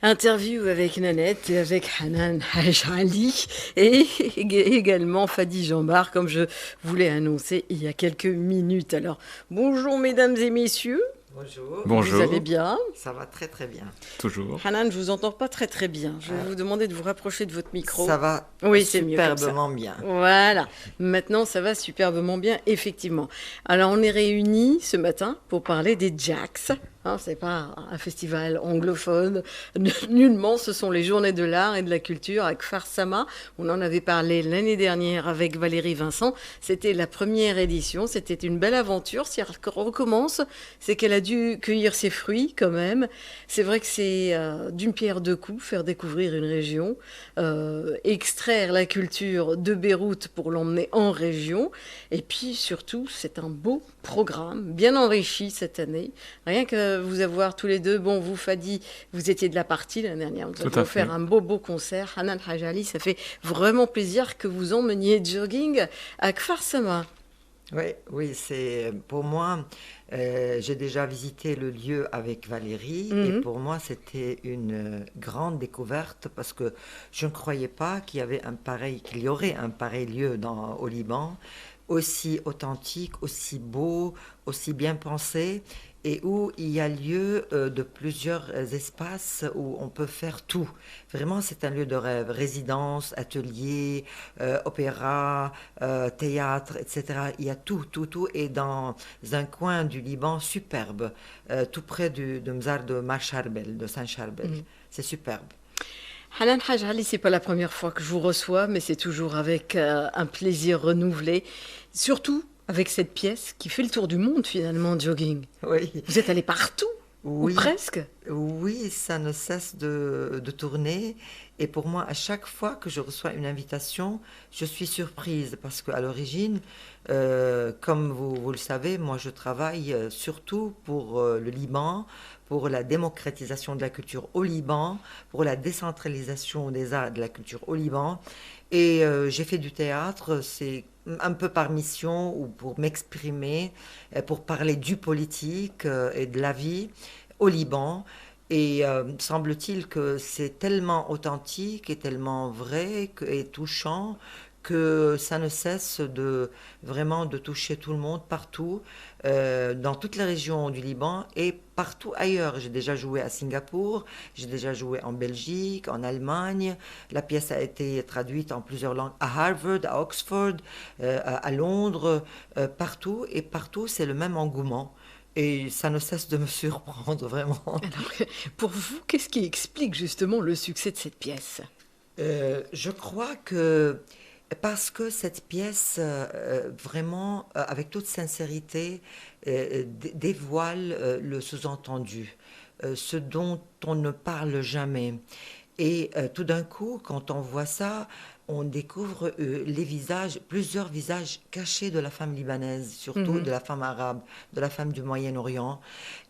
Interview avec Nanette et avec Hanan Hajali et également Fadi Jambar, comme je vous l'ai annoncé il y a quelques minutes. Alors, bonjour mesdames et messieurs, Bonjour, vous allez Bonjour, bien? ça va très très bien. toujours. Hanan, je vous entends pas très très bien. Je vais Euh, vous demander de vous rapprocher de votre micro. Ça va Oui, c'est mieux comme ça. superbement bien. Voilà, maintenant ça va superbement bien, effectivement. Alors on est réunis ce matin pour parler des Jacks. Hein, c'est pas un festival anglophone, nullement, ce sont les journées de l'art et de la culture à Kfar Sama. On en avait parlé l'année dernière avec Valérie Vincent. C'était la première édition, c'était une belle aventure. Si elle recommence, c'est qu'elle a dû cueillir ses fruits quand même. C'est vrai que c'est d'une pierre deux coups, faire découvrir une région, extraire la culture de Beyrouth pour l'emmener en région. Et puis surtout, c'est un beau programme, bien enrichi cette année. Rien que vous avoir tous les deux, bon, vous, Fadi, vous étiez de la partie l'année dernière, vous Tout avez à fait. offert un beau concert. Hanan Hajali, ça fait vraiment plaisir que vous emmeniez jogging à Kfar Sama. Oui, oui, c'est pour moi, j'ai déjà visité le lieu avec Valérie et Mhm. pour moi c'était une grande découverte parce que je ne croyais pas qu'il y aurait un pareil lieu au Liban, aussi authentique, aussi beau, aussi bien pensé et où il y a lieu de plusieurs espaces où on peut faire tout. Vraiment, c'est un lieu de rêve. Résidence, atelier, opéra, théâtre, etc. Il y a tout, tout, tout. Et dans un coin du Liban superbe, tout près de Mzar de Marcharbel, de Saint-Charbel. Mhm. C'est superbe. Hanan Hajali, c'est pas la première fois que je vous reçois, mais c'est toujours avec un plaisir renouvelé. Surtout avec cette pièce qui fait le tour du monde finalement, jogging. Oui, Vous êtes allé partout, ou oui, presque. oui, ça ne cesse de tourner. Et pour moi, à chaque fois que je reçois une invitation, je suis surprise parce qu'à l'origine, comme vous le savez, moi je travaille surtout pour le Liban, pour la démocratisation de la culture au Liban, pour la décentralisation des arts et de la culture au Liban. Et j'ai fait du théâtre, c'est un peu par mission ou pour m'exprimer, pour parler du politique et de la vie au Liban. Et semble-t-il que c'est tellement authentique et tellement vrai et touchant que ça ne cesse de vraiment de toucher tout le monde partout, dans toutes les régions du Liban et partout ailleurs. J'ai déjà joué à Singapour, j'ai déjà joué en Belgique, en Allemagne. La pièce a été traduite en plusieurs langues à Harvard, à Oxford, à Londres, partout. Et partout, c'est le même engouement. Et ça ne cesse de me surprendre vraiment. Alors, pour vous, qu'est-ce qui explique justement le succès de cette pièce? Je crois que parce que cette pièce, vraiment, avec toute sincérité, dévoile le sous-entendu, ce dont on ne parle jamais. Et tout d'un coup, quand on voit ça, on découvre les visages, plusieurs visages cachés de la femme libanaise, surtout Mhm. de la femme arabe, de la femme du Moyen-Orient,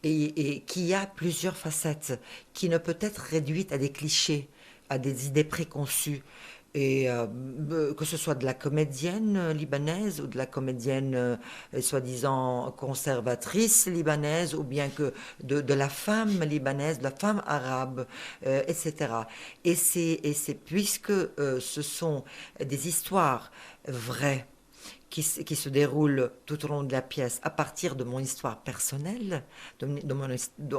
et qui a plusieurs facettes, qui ne peut être réduite à des clichés, à des idées préconçues. Et que ce soit de la comédienne libanaise ou de la comédienne soi-disant conservatrice libanaise ou bien que de la femme libanaise, de la femme arabe, etc. Et c'est puisque ce sont des histoires vraies qui se déroulent tout au long de la pièce à partir de mon histoire personnelle, de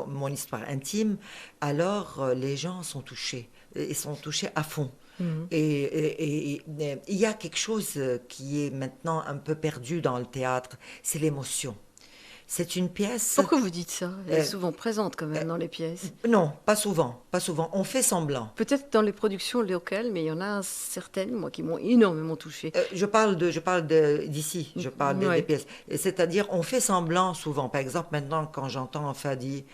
mon histoire intime, alors les gens sont touchés et sont touchés à fond. Mhm. Et il y a quelque chose qui est maintenant un peu perdu dans le théâtre, c'est l'émotion. C'est une pièce. Pourquoi vous dites ça? Elle est euh, souvent présente quand euh, même dans les pièces. non, pas souvent, pas souvent. On fait semblant. Peut-être dans les productions locales, mais il y en a certaines, moi, qui m'ont énormément touchée. D'ici, je parle des Oui. pièces. C'est-à-dire, on fait semblant souvent. Par exemple, maintenant, quand j'entends Fadi,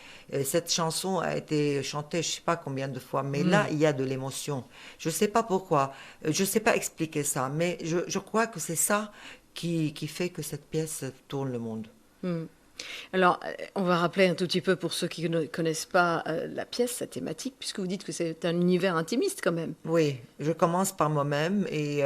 cette chanson a été chantée, je sais pas combien de fois, mais là, il y a de l'émotion. Je sais pas pourquoi, je sais pas expliquer ça, mais je crois que c'est ça qui fait que cette pièce tourne le monde. Alors, on va rappeler un tout petit peu pour ceux qui ne connaissent pas la pièce, sa thématique, puisque vous dites que c'est un univers intimiste quand même. Oui, je commence par moi-même et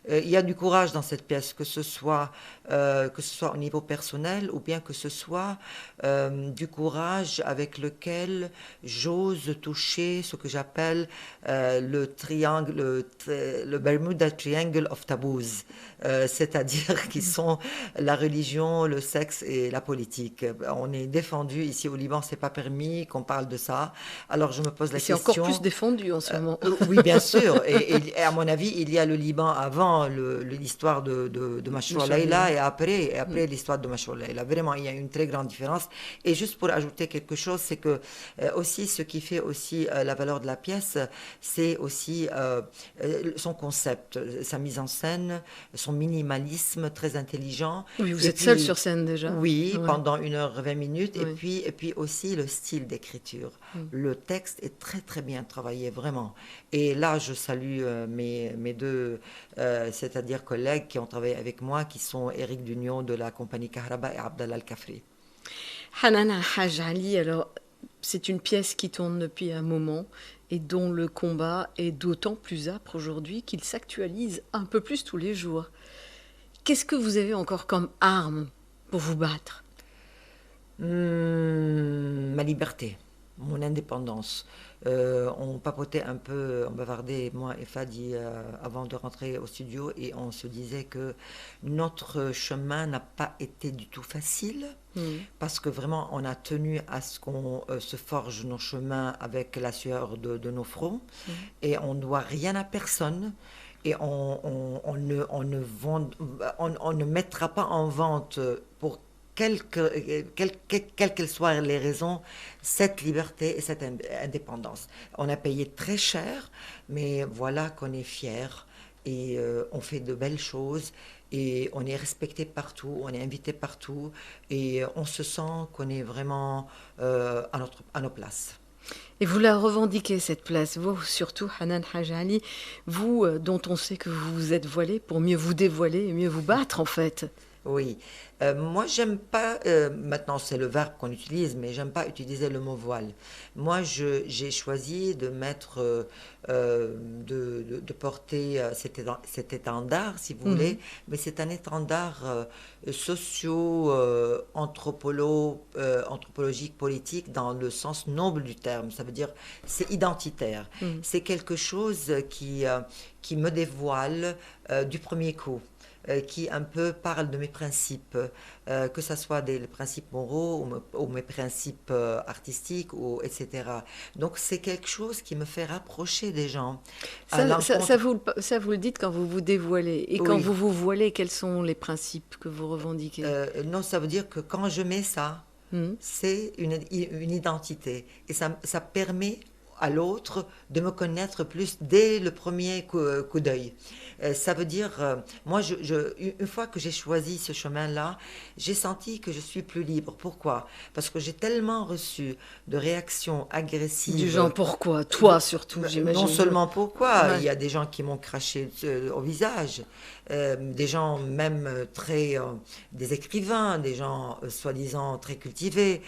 Il y a du courage dans cette pièce, que ce soit au niveau personnel ou bien que ce soit du courage avec lequel j'ose toucher ce que j'appelle le triangle, le Bermuda Triangle of Taboos, c'est-à-dire qui sont la religion, le sexe et la politique. On est défendu ici au Liban, c'est pas permis qu'on parle de ça. Alors je me pose la C'est question. encore plus défendu en ce moment. Oui, bien sûr. Et à mon avis, il y a le Liban avant l'histoire de Mashroua Leïla et après l'histoire de Mashroua Leïla. Vraiment, il y a une très grande différence. Et juste pour ajouter quelque chose, c'est que aussi ce qui fait aussi la valeur de la pièce, c'est aussi son concept, sa mise en scène, son minimalisme très intelligent. Oui, vous Et êtes puis, seul sur scène déjà. oui, Ouais. pendant 1 h 20. Oui. Et puis aussi le style d'écriture. Le texte est très très bien travaillé, vraiment. Et là, je salue mes deux, c'est-à-dire collègues qui ont travaillé avec moi, qui sont Éric Dunion de la compagnie Kahraba et Abdallah Al-Kafri. Hanan Haj Ali, alors c'est une pièce qui tourne depuis un moment et dont le combat est d'autant plus âpre aujourd'hui qu'il s'actualise un peu plus tous les jours. Qu'est-ce que vous avez encore comme arme pour vous battre? Ma liberté, mon indépendance. On papotait un peu, on bavardait, moi et Fadi, avant de rentrer au studio, et on se disait que notre chemin n'a pas été du tout facile, parce que vraiment, on a tenu à ce qu'on se forge nos chemins avec la sueur de nos fronts, et on ne doit rien à personne. Et on ne mettra pas en vente pour quelles qu'elles soient les raisons, cette liberté et cette indépendance. On a payé très cher, mais voilà qu'on est fiers et on fait de belles choses et on est respecté partout, on est invité partout et on se sent qu'on est vraiment à nos places. Et vous la revendiquez, cette place, vous surtout, Hanan Haj Ali, vous dont on sait que vous vous êtes voilée pour mieux vous dévoiler et mieux vous battre en fait. Oui, moi j'aime pas, maintenant c'est le verbe qu'on utilise, mais j'aime pas utiliser le mot voile. Moi j'ai choisi de mettre, de porter cet étendard, si vous voulez, mais c'est un étendard anthropologique, politique, dans le sens noble du terme. Ça veut dire, c'est identitaire. C'est quelque chose qui me dévoile du premier coup, qui un peu parle de mes principes, que ce soit des principes moraux ou mes principes artistiques, etc. Donc c'est quelque chose qui me fait rapprocher des gens. À Ça, l'encontre, ça, vous le dites quand vous vous dévoilez. Et quand oui, vous vous voilez, quels sont les principes que vous revendiquez? non, ça veut dire que quand je mets ça, Hmm. c'est une identité. Et ça permet à l'autre de me connaître plus dès le premier coup d'œil. Ça veut dire, moi, une fois que j'ai choisi ce chemin-là, j'ai senti que je suis plus libre. Pourquoi? Parce que j'ai tellement reçu de réactions Du agressives. genre, pourquoi? Toi surtout, Non j'imagine. seulement pourquoi, il Ouais. y a des gens qui m'ont craché au visage, des gens même des écrivains, des gens soi-disant très cultivés,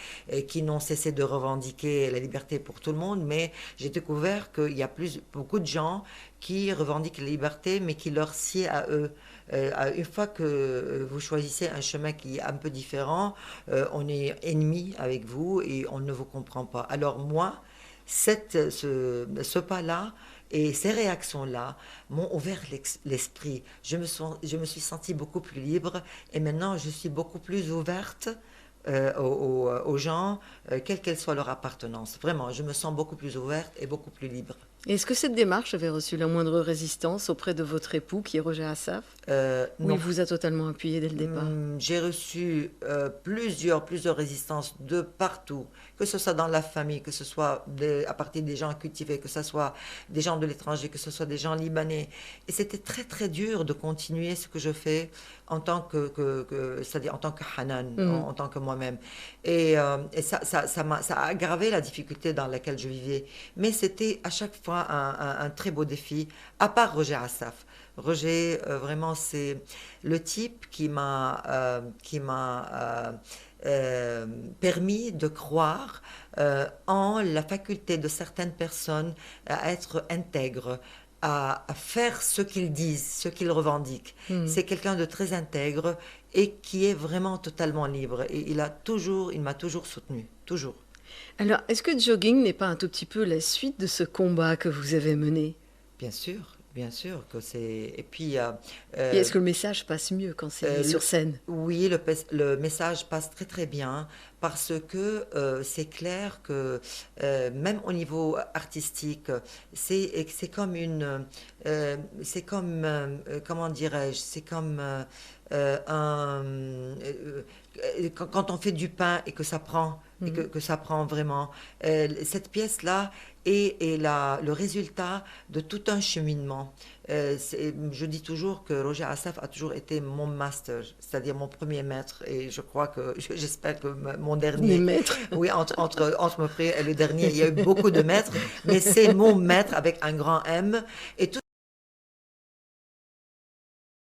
qui n'ont cessé de revendiquer la liberté pour tout le monde, mais j'ai découvert qu'il y a beaucoup de gens qui revendiquent la liberté, mais qui leur sied à eux. Une fois que vous choisissez un chemin qui est un peu différent, on est ennemi avec vous et on ne vous comprend pas. Alors moi, ce pas-là et ces réactions-là m'ont ouvert l'esprit. Je me suis sentie beaucoup plus libre et maintenant je suis beaucoup plus ouverte aux gens, quelle qu'elle soit leur appartenance. Vraiment, je me sens beaucoup plus ouverte et beaucoup plus libre. Est-ce que cette démarche avait reçu la moindre résistance auprès de votre époux, qui est Roger Assaf, ou il Non. vous a totalement appuyé dès le départ? J'ai reçu plusieurs résistances de partout, que ce soit dans la famille, que ce soit à partir des gens cultivés, que ce soit des gens de l'étranger, que ce soit des gens libanais. Et c'était très très dur de continuer ce que je fais en tant c'est-à-dire en tant que Hanan, en tant que moi-même. Et ça a aggravé la difficulté dans laquelle je vivais. Mais c'était à chaque fois un très beau défi, à part Roger Assaf. Roger, vraiment, c'est le type qui m'a permis de croire en la faculté de certaines personnes à être intègres, à faire ce qu'ils disent, ce qu'ils revendiquent. Hmm. C'est quelqu'un de très intègre et qui est vraiment totalement libre. Et il m'a toujours soutenu, toujours. Alors, est-ce que jogging n'est pas un tout petit peu la suite de ce combat que vous avez mené? Bien sûr que c'est. Et puis, Et euh, est-ce que le message passe mieux quand c'est Euh, sur le- scène? oui, le message passe très très bien parce que c'est clair que même au niveau artistique, c'est comme c'est comme comment dirais-je, c'est comme quand on fait du pain et que ça prend Mhm. que ça prend vraiment cette pièce-là le résultat de tout un cheminement. Je dis toujours que Roger Assaf a toujours été mon master, c'est-à-dire mon premier maître, et je crois que, j'espère que mon Les dernier, maîtres. oui, entre mon premier et le dernier, il y a eu beaucoup de maîtres, mais c'est mon maître avec un grand M, et tout